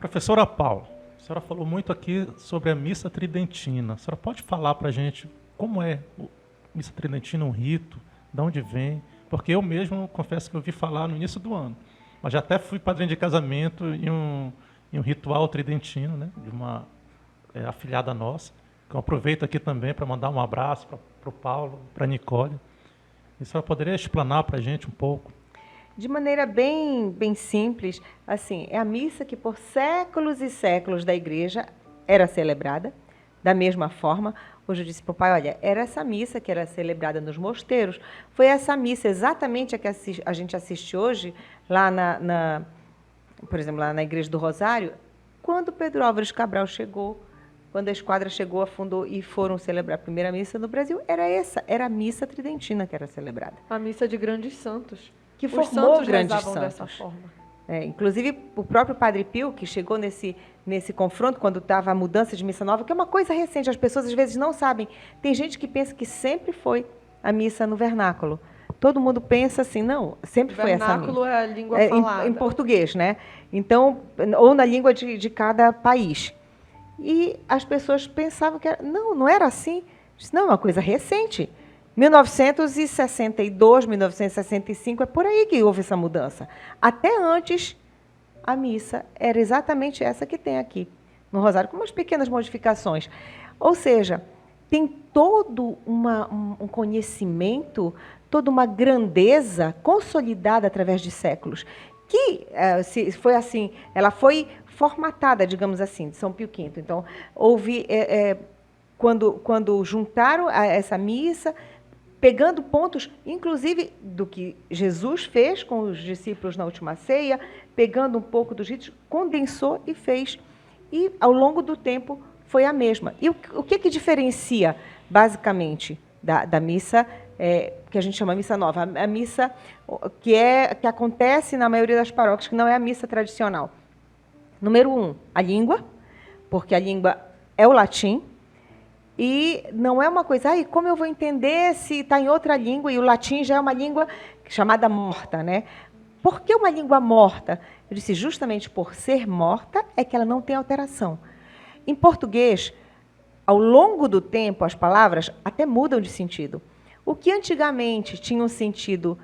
Professora Paula, a senhora falou muito aqui sobre a missa tridentina. A senhora pode falar para a gente como é a missa tridentina, um rito, de onde vem? Porque eu mesmo confesso que eu ouvi falar no início do ano, mas já até fui padrinho de casamento em um ritual tridentino, né, de uma afilhada nossa, que eu aproveito aqui também para mandar um abraço para o Paulo, para a Nicole. E a senhora poderia explanar para a gente um pouco? De maneira bem simples, assim, é a missa que por séculos e séculos da igreja era celebrada, da mesma forma. Hoje eu disse para o pai, olha, era essa missa que era celebrada nos mosteiros, foi essa missa exatamente a que a gente assiste hoje, lá por exemplo, lá na Igreja do Rosário, quando Pedro Álvares Cabral chegou, quando a esquadra chegou, afundou e foram celebrar a primeira missa no Brasil, era a missa tridentina que era celebrada. A missa de grandes santos. Que Os formou santos grandes rezavam santos. dessa forma. Inclusive, o próprio Padre Pio, que chegou nesse confronto, quando estava a mudança de missa nova, que é uma coisa recente, as pessoas às vezes não sabem. Tem gente que pensa que sempre foi a missa no vernáculo. Todo mundo pensa assim, não, sempre foi essa missa. Vernáculo é a língua falada. Em português, né? Então, ou na língua de cada país. E as pessoas pensavam que não era assim. Não, é uma coisa recente. 1962, 1965, é por aí que houve essa mudança. Até antes, a missa era exatamente essa que tem aqui no Rosário, com umas pequenas modificações. Ou seja, tem todo um conhecimento, toda uma grandeza consolidada através de séculos, que se foi assim, ela foi formatada, digamos assim, de São Pio V. Então, houve, quando juntaram essa missa, pegando pontos, inclusive, do que Jesus fez com os discípulos na última ceia, pegando um pouco dos ritos, condensou e fez. E, ao longo do tempo, foi a mesma. E o que diferencia, basicamente, da missa, que a gente chama missa nova? A missa que acontece na maioria das paróquias, que não é a missa tradicional. Número 1, a língua, porque a língua é o latim. E não é uma coisa, como eu vou entender se está em outra língua, e o latim já é uma língua chamada morta, né? Por que uma língua morta? Eu disse, justamente por ser morta, é que ela não tem alteração. Em português, ao longo do tempo, as palavras até mudam de sentido. O que antigamente tinha um sentido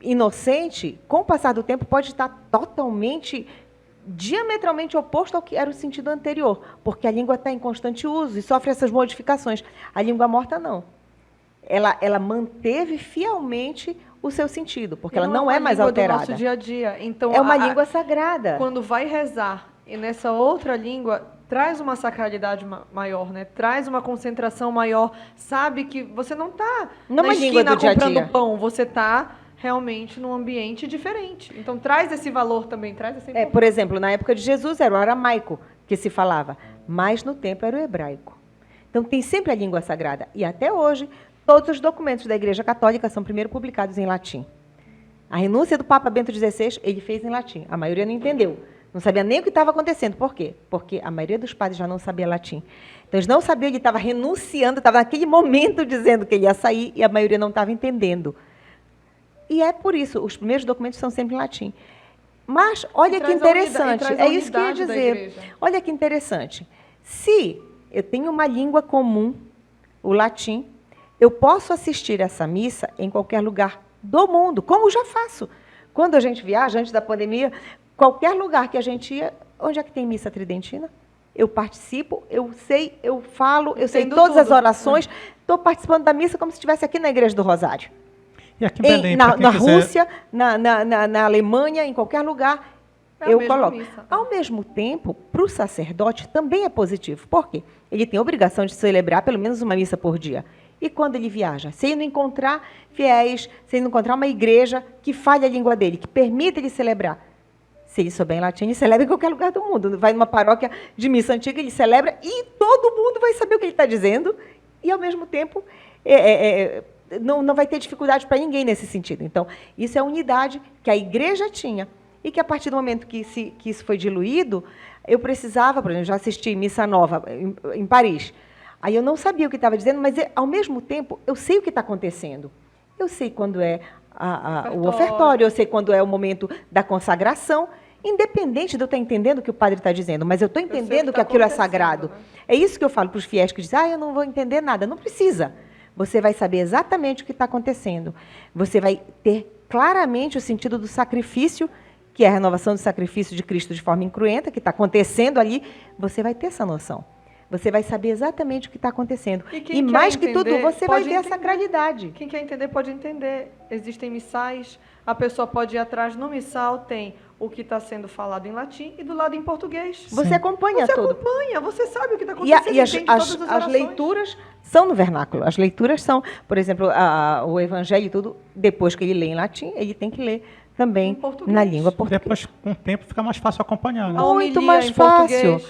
inocente, com o passar do tempo, pode estar totalmente diametralmente oposto ao que era o sentido anterior, porque a língua está em constante uso e sofre essas modificações. A língua morta, não. Ela manteve fielmente o seu sentido, porque ela não é mais alterada. Do nosso dia a dia. Então, é uma língua sagrada. Quando vai rezar e nessa outra língua, traz uma sacralidade maior, né? Traz uma concentração maior. Sabe que você não está na esquina comprando pão, você está realmente num ambiente diferente. Então, traz esse valor também, traz essa importância. Por exemplo, na época de Jesus era o aramaico que se falava, mas no tempo era o hebraico. Então, tem sempre a língua sagrada. E até hoje, todos os documentos da Igreja Católica são primeiro publicados em latim. A renúncia do Papa Bento XVI, ele fez em latim. A maioria não entendeu. Não sabia nem o que estava acontecendo. Por quê? Porque a maioria dos padres já não sabia latim. Então, eles não sabiam, ele estava renunciando, estava naquele momento dizendo que ele ia sair, e a maioria não estava entendendo. E é por isso, os primeiros documentos são sempre em latim. Mas, olha que interessante, é isso que eu ia dizer. Olha que interessante. Se eu tenho uma língua comum, o latim, eu posso assistir essa missa em qualquer lugar do mundo, como já faço. Quando a gente viaja, antes da pandemia, qualquer lugar que a gente ia, onde é que tem missa tridentina? Eu participo, eu sei, eu falo, eu sei todas as orações, estou participando da missa como se estivesse aqui na Igreja do Rosário. E aqui em Belém, na Rússia, na Alemanha, em qualquer lugar, eu coloco. Missa. Ao mesmo tempo, para o sacerdote também é positivo. Por quê? Ele tem a obrigação de celebrar pelo menos uma missa por dia. E quando ele viaja? Se ele não encontrar fiéis, se ele não encontrar uma igreja que fale a língua dele, que permita ele celebrar. Se ele souber em latim, ele celebra em qualquer lugar do mundo. Vai numa paróquia de missa antiga, ele celebra e todo mundo vai saber o que ele está dizendo. E, ao mesmo tempo, não vai ter dificuldade para ninguém nesse sentido. Então, isso é a unidade que a igreja tinha. E que, a partir do momento que isso foi diluído, eu precisava, por exemplo, já assisti Missa Nova em Paris. Aí eu não sabia o que estava dizendo, mas, ao mesmo tempo, eu sei o que está acontecendo. Eu sei quando é o ofertório, eu sei quando é o momento da consagração. independente de eu estar entendendo o que o padre está dizendo, mas eu estou entendendo que aquilo é sagrado. Né? É isso que eu falo para os fiéis que dizem, eu não vou entender nada. Não precisa. Você vai saber exatamente o que está acontecendo. Você vai ter claramente o sentido do sacrifício, que é a renovação do sacrifício de Cristo de forma incruenta, que está acontecendo ali. Você vai ter essa noção. Você vai saber exatamente o que está acontecendo. E mais que tudo, você vai ter a sacralidade. Quem quer entender pode entender. Existem missais, a pessoa pode ir atrás. No missal tem o que está sendo falado em latim e do lado em português. Você acompanha tudo. Você acompanha, você sabe o que está acontecendo. E as leituras são no vernáculo. As leituras são, por exemplo, o evangelho e tudo, depois que ele lê em latim, ele tem que ler também na língua portuguesa. Depois, com o tempo, fica mais fácil acompanhar. Né? Muito mais fácil.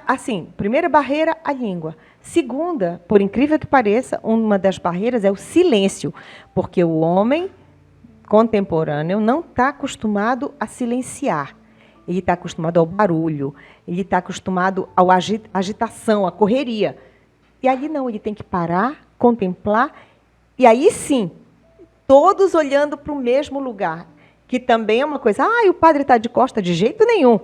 Assim, primeira barreira, a língua. Segunda, por incrível que pareça, uma das barreiras é o silêncio, porque o homem contemporâneo não está acostumado a silenciar. Ele está acostumado ao barulho, ele está acostumado à agitação, à correria. E ali não, ele tem que parar, contemplar, e aí sim, todos olhando para o mesmo lugar, que também é uma coisa, o padre está de costa, de jeito nenhum.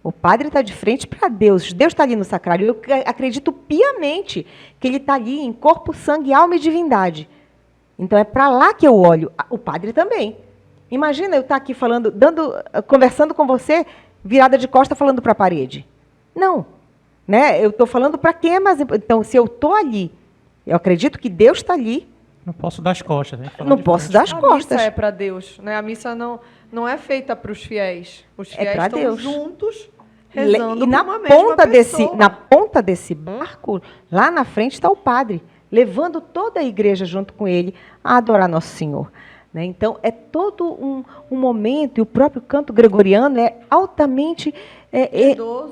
O padre está de frente para Deus, Deus está ali no sacrário. Eu acredito piamente que ele está ali em corpo, sangue, alma e divindade. Então é para lá que eu olho. O padre também. Imagina eu estar aqui falando, conversando com você, virada de costa, falando para a parede. Não. Né? Eu estou falando para quem é mais importante. Então, se eu estou ali, eu acredito que Deus está ali. Não posso dar as costas. Não posso dar as costas. A missa é para Deus. Né? A missa não é feita para os fiéis. Os fiéis estão Deus. Juntos, rezando e na ponta desse barco, lá na frente está o padre, levando toda a igreja junto com ele a adorar Nosso Senhor. Né? Então, é todo um momento, e o próprio canto gregoriano é altamente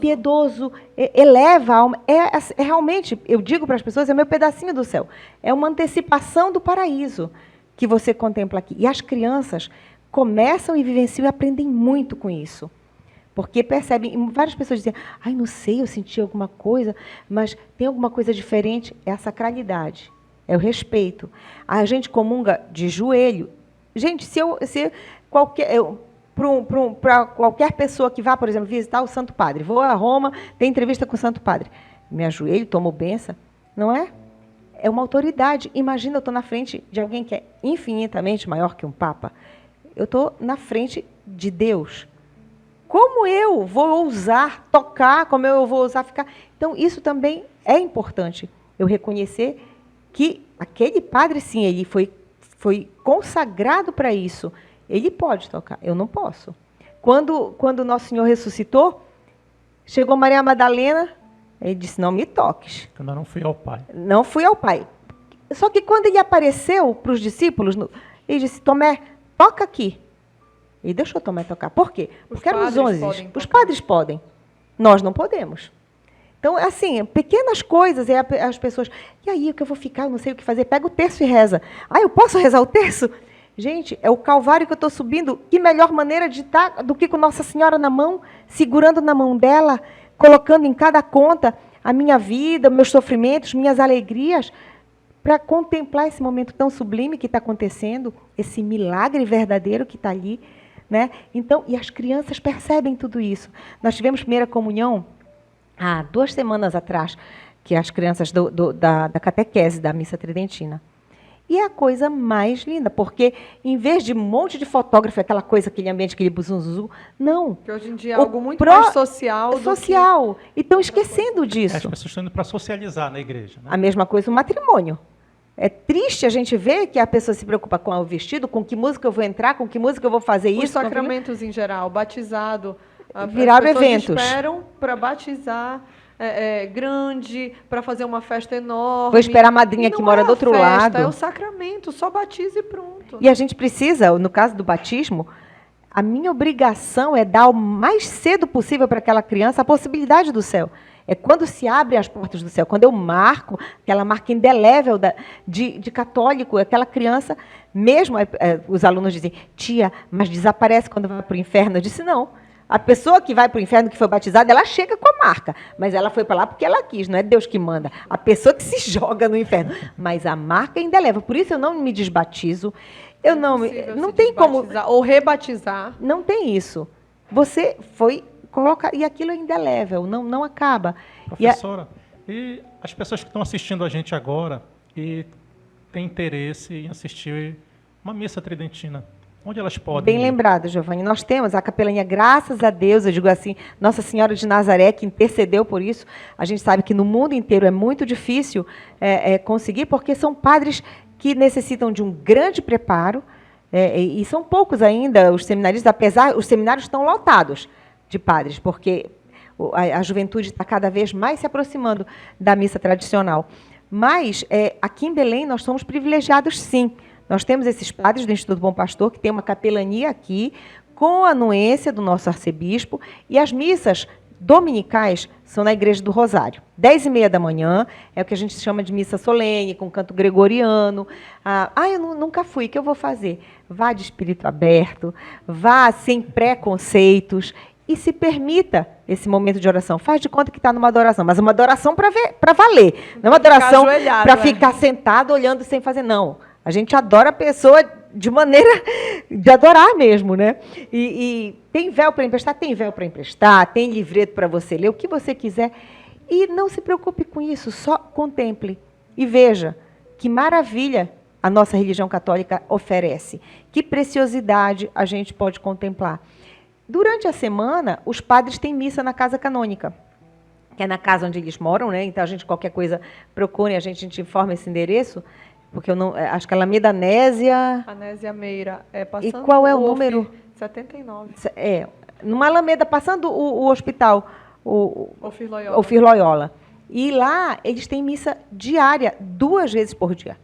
piedoso, eleva a alma. É realmente, eu digo para as pessoas, é meu pedacinho do céu. É uma antecipação do paraíso que você contempla aqui. E as crianças começam e vivenciam e aprendem muito com isso. Porque percebem, várias pessoas dizem, não sei, eu senti alguma coisa, mas tem alguma coisa diferente. É a sacralidade, é o respeito. A gente comunga de joelho. Gente, para qualquer pessoa que vá, por exemplo, visitar o Santo Padre, vou a Roma, tem entrevista com o Santo Padre, me ajoelho, tomo benção, não é? É uma autoridade. Imagina, eu estou na frente de alguém que é infinitamente maior que um Papa. Eu estou na frente de Deus. Como eu vou ousar tocar, como eu vou ousar ficar? Então, isso também é importante, eu reconhecer que aquele padre, sim, ele foi consagrado para isso. Ele pode tocar, eu não posso. Quando Nosso Senhor ressuscitou, chegou Maria Madalena, ele disse, não me toques. Eu não fui ao Pai. Não fui ao Pai. Só que quando ele apareceu para os discípulos, ele disse, Tomé, toca aqui. E deixou Tomé tocar. Por quê? Porque eram os 11. Os padres podem. Nós não podemos. Então, assim, pequenas coisas, e as pessoas, e aí, o que eu vou ficar? Eu não sei o que fazer. Pega o terço e reza. Eu posso rezar o terço? Gente, é o Calvário que eu estou subindo. Que melhor maneira de estar do que com Nossa Senhora na mão, segurando na mão dela, colocando em cada conta a minha vida, meus sofrimentos, minhas alegrias, para contemplar esse momento tão sublime que está acontecendo, esse milagre verdadeiro que está ali. Né? Então, e as crianças percebem tudo isso. Nós tivemos primeira comunhão há 2 semanas atrás, que as crianças da catequese da missa tridentina. E é a coisa mais linda, porque em vez de um monte de fotógrafo, aquela coisa, aquele ambiente, aquele buzunzu, não. Que hoje em dia é algo muito mais social. Social. E estão esquecendo disso. As pessoas estão indo para socializar na igreja. Né? A mesma coisa o matrimônio. É triste a gente ver que a pessoa se preocupa com o vestido, com que música eu vou entrar, com que música eu vou fazer isso. Os sacramentos em geral, batizado. Viraram eventos. Esperam para batizar grande, para fazer uma festa enorme. Vou esperar a madrinha que mora do outro lado. É o sacramento, só batiza e pronto. E a gente precisa, no caso do batismo, a minha obrigação é dar o mais cedo possível para aquela criança a possibilidade do céu. É quando se abrem as portas do céu, quando eu marco, aquela marca indelével de católico, aquela criança, mesmo os alunos dizem, tia, mas desaparece quando vai para o inferno. Eu disse, não. A pessoa que vai para o inferno, que foi batizada, ela chega com a marca, mas ela foi para lá porque ela quis, não é Deus que manda. A pessoa que se joga no inferno. Mas a marca é indelével, por isso eu não me desbatizo. Não tem como... Ou rebatizar. Não tem isso. você foi colocar, e aquilo é indelével, não acaba. Professora, e as pessoas que estão assistindo a gente agora e têm interesse em assistir uma missa tridentina, onde elas podem Bem ir? lembrado, Giovanni. Nós temos a capelania, graças a Deus, eu digo assim, Nossa Senhora de Nazaré, que intercedeu por isso. A gente sabe que no mundo inteiro é muito difícil conseguir, porque são padres que necessitam de um grande preparo, e são poucos ainda os seminaristas, apesar, os seminários estão lotados de padres, porque a juventude está cada vez mais se aproximando da missa tradicional. Mas, aqui em Belém, nós somos privilegiados, sim. Nós temos esses padres do Instituto Bom Pastor, que tem uma capelania aqui, com a anuência do nosso arcebispo, e as missas dominicais são na Igreja do Rosário. 10h30 da manhã, é o que a gente chama de missa solene, com canto gregoriano. Eu nunca fui, o que eu vou fazer? Vá de espírito aberto, vá sem preconceitos, e se permita esse momento de oração. Faz de conta que está numa adoração, mas uma adoração para valer. Não é uma adoração para ficar sentado olhando sem fazer, não. A gente adora a pessoa de maneira de adorar mesmo, né? E tem véu para emprestar? Tem véu para emprestar, tem livreto para você ler, o que você quiser. E não se preocupe com isso, só contemple. E veja que maravilha a nossa religião católica oferece. Que preciosidade a gente pode contemplar. Durante a semana, os padres têm missa na Casa Canônica, que é na casa onde eles moram, né? Então, a gente, qualquer coisa, procure, a gente informa esse endereço, porque eu não, acho que é Alameda Anésia... Anésia Meira. Passando e qual é o número? 79. Numa Alameda, passando o hospital, o Ofir Loyola. E lá, eles têm missa diária, 2 vezes por dia.